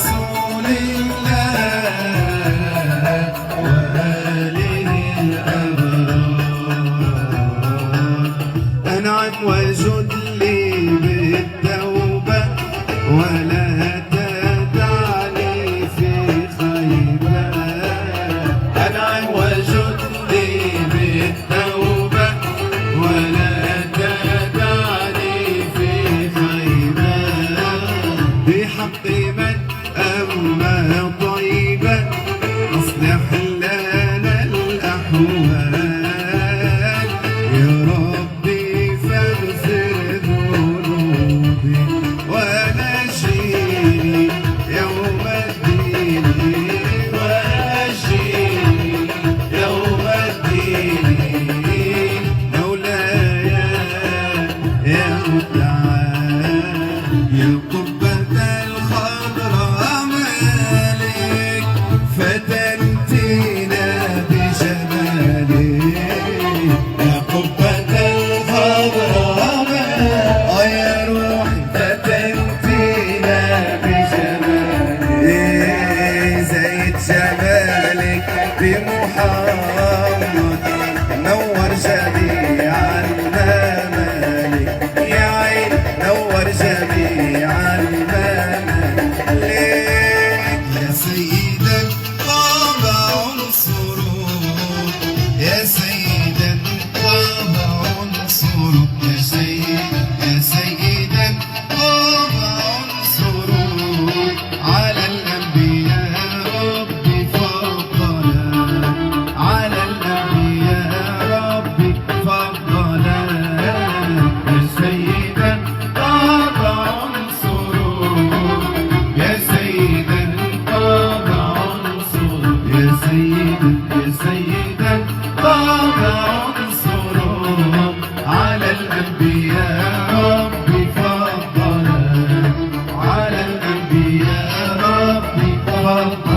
رسول الله وآله الأبرار. أنعم وجد لي بالتوبة ولا تدعني في خيبة. أنعم وجد لي بالتوبة ولا تدعني في خيبة. بحق من أما طيبا أصلح لنا الأحوال. يا ربي فاغفر ذنوبي ونجيني يوم الدين. ونجيني يوم الدين. مولاي يا متعال يا قبة الخضراء مالك فتنتينا بجمالك. يا قبة الخضراء مالك يا روحي فتنتينا بجمالك. زيد جمالك بمحمد نور جميع الممالك. يا عين نور جميع الممالك. يا سيدا طابع السرور. يا سيدا طابع السرور. يا سيدا طابع السرور. على الأنبياء ربي فضلا. على الأنبياء ربي فضلا. يا سيدا طابع السرور. يا سيدا طابع السرور. يا سيدا طابع السرور. على الأنبياء ربي فضلا. على الأنبياء ربي فضلا.